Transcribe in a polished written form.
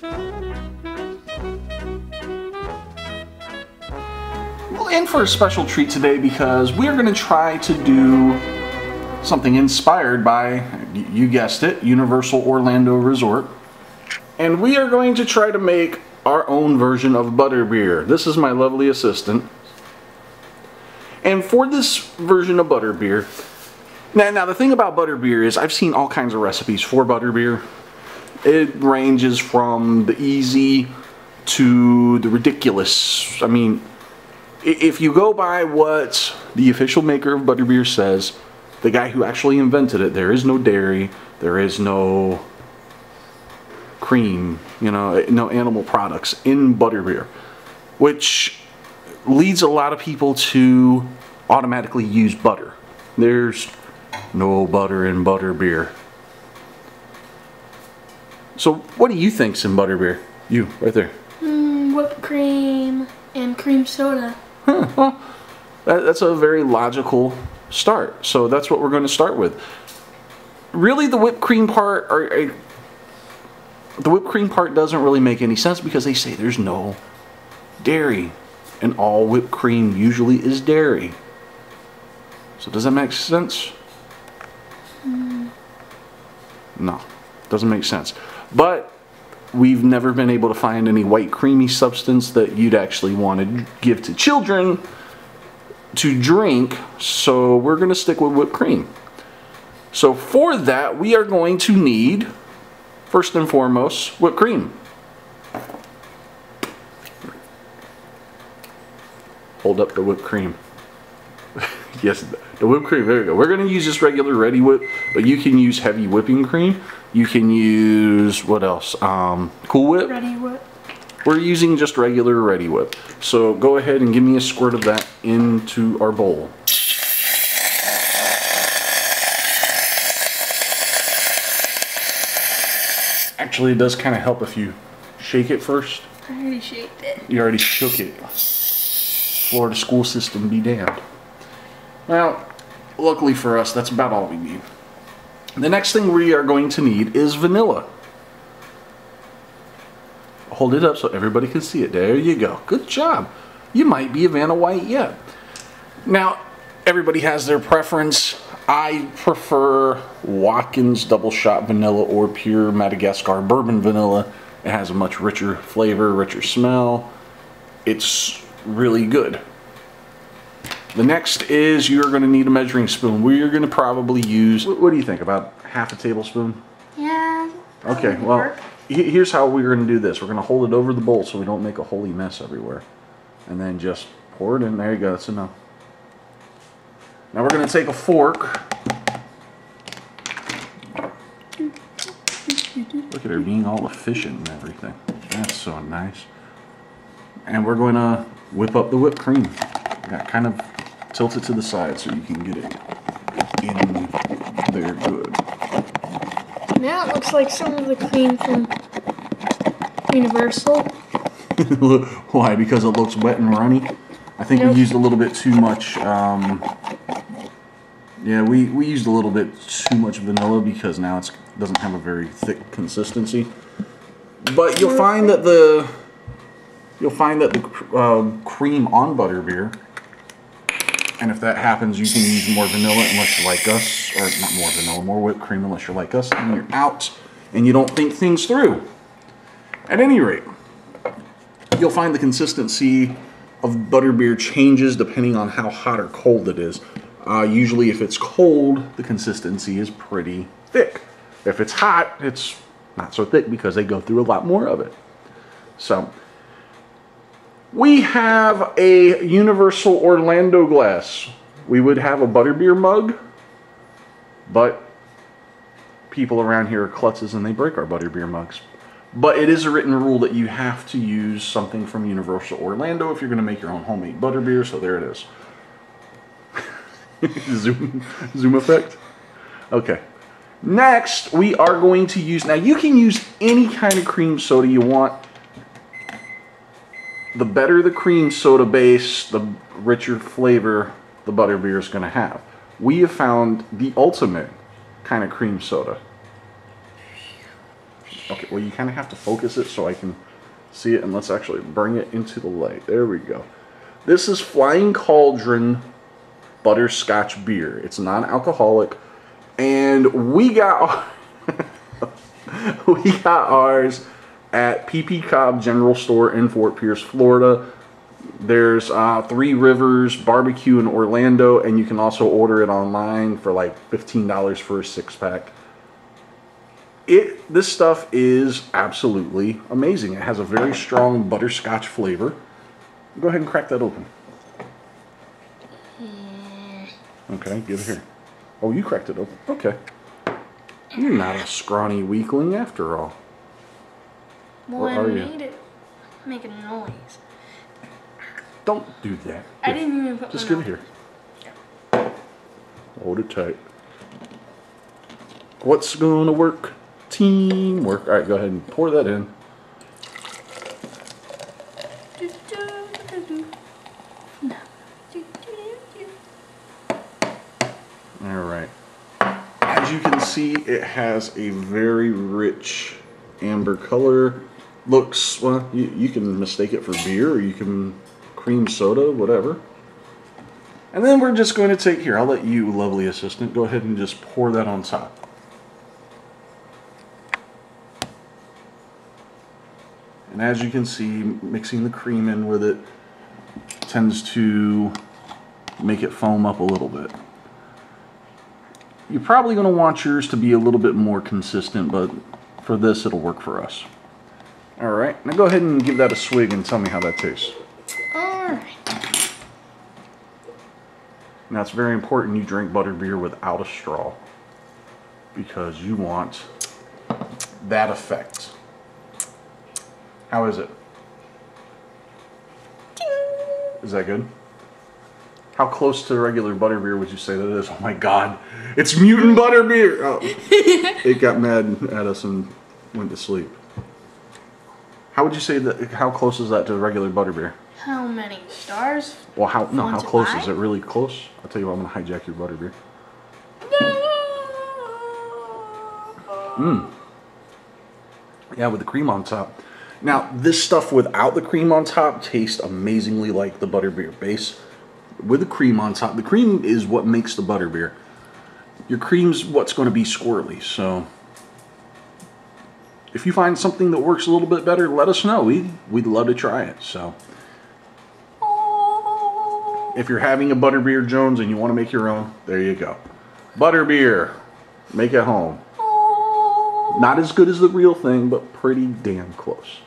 Well, in for a special treat today because we're going to try to do something inspired by, you guessed it, Universal Orlando Resort. And we are going to try to make our own version of Butterbeer. This is my lovely assistant. And for this version of Butterbeer, now the thing about Butterbeer is I've seen all kinds of recipes for Butterbeer. It ranges from the easy to the ridiculous. I mean, if you go by what the official maker of Butterbeer says, the guy who actually invented it, there is no dairy, there is no cream, you know, no animal products in Butterbeer, which leads a lot of people to automatically use butter. There's no butter in Butterbeer. So what do you think's in Butterbeer? You, right there. Whipped cream and cream soda. Huh, well, that's a very logical start. So that's what we're going to start with. Really, the whipped cream part, the whipped cream part doesn't really make any sense because they say there's no dairy, and all whipped cream usually is dairy. So does that make sense? No, doesn't make sense. But we've never been able to find any white creamy substance that you'd actually want to give to children to drink, so we're going to stick with whipped cream. So for that, we are going to need, first and foremost, whipped cream. Hold up the whipped cream. Yes, the whipped cream, there we go. We're going to use just regular Ready Whip, but you can use heavy whipping cream. You can use, what else? Cool Whip? Ready Whip. We're using just regular Ready Whip. So go ahead and give me a squirt of that into our bowl. Actually, it does kind of help if you shake it first. I already shaked it. You already shook it. Florida school system be damned. Well, luckily for us, that's about all we need. The next thing we are going to need is vanilla. Hold it up so everybody can see it. There you go. Good job. You might be a Vanna White yet. Now, everybody has their preference. I prefer Watkins double shot vanilla or pure Madagascar bourbon vanilla. It has a much richer flavor, richer smell. It's really good. The next is you're going to need a measuring spoon. We're going to probably use, what do you think, about half a tablespoon? Yeah. Okay, well, here's how we're going to do this. We're going to hold it over the bowl so we don't make a holy mess everywhere. And then just pour it in. There you go, that's enough. Now we're going to take a fork. Look at her being all efficient and everything. That's so nice. And we're going to whip up the whipped cream. Yeah, kind of tilt it to the side so you can get it in there good. Now it looks like some of the cream from Universal. Why? Because it looks wet and runny? I think we used a little bit too much, yeah, we used a little bit too much vanilla because now it doesn't have a very thick consistency. But you'll find that the cream on Butterbeer, and if that happens, you can use more vanilla unless you're like us, or not more vanilla, more whipped cream unless you're like us, and you're out and you don't think things through. At any rate, you'll find the consistency of Butterbeer changes depending on how hot or cold it is. Usually if it's cold, the consistency is pretty thick. If it's hot, it's not so thick because they go through a lot more of it. So, we have a Universal Orlando glass. We would have a Butterbeer mug, but people around here are klutzes and they break our Butterbeer mugs. But it is a written rule that you have to use something from Universal Orlando if you're going to make your own homemade Butterbeer, so there it is. Zoom effect. Okay. Next, we are going to use, now you can use any kind of cream soda you want. The better the cream soda base, the richer flavor the Butterbeer is going to have. We have found the ultimate kind of cream soda. Okay, well, you kind of have to focus it so I can see it, and let's actually bring it into the light. There we go. This is Flying Cauldron Butterscotch Beer. It's non-alcoholic, and we got ours at PP Cobb General Store in Fort Pierce, Florida. There's Three Rivers Barbecue in Orlando, and you can also order it online for like $15 for a 6-pack. This stuff is absolutely amazing. It has a very strong butterscotch flavor. Go ahead and crack that open. Okay, give it here. Oh, you cracked it open. Okay. You're not a scrawny weakling after all. Well, I made it make a noise. Don't do that. Here. I didn't even put Just give it here. Yeah. Hold it tight. What's going to work? Teamwork. All right, go ahead and pour that in. All right. As you can see, it has a very rich amber color. Looks, well, you can mistake it for beer, or you can cream soda, whatever. And then we're just going to take, here, I'll let you, lovely assistant, go ahead and just pour that on top. And as you can see, mixing the cream in with it tends to make it foam up a little bit. You're probably going to want yours to be a little bit more consistent, but for this, it'll work for us. All right, now go ahead and give that a swig and tell me how that tastes. All right. Now, it's very important you drink butterbeer without a straw, because you want that effect. How is it? Is that good? How close to regular butterbeer would you say that is? Oh my God, it's mutant butterbeer! Oh, it got mad at us and went to sleep. How would you say that? How close is that to regular butterbeer? How many stars? Well, how close is it? Really close? I'll tell you what, I'm gonna hijack your butterbeer. Yeah, with the cream on top. Now, this stuff without the cream on top tastes amazingly like the butterbeer base. With the cream on top, the cream is what makes the butterbeer. Your cream's what's going to be squirrely, so if you find something that works a little bit better, let us know. We'd love to try it. So if you're having a Butterbeer Jones and you want to make your own, there you go. Butterbeer, make it home. Not as good as the real thing, but pretty damn close.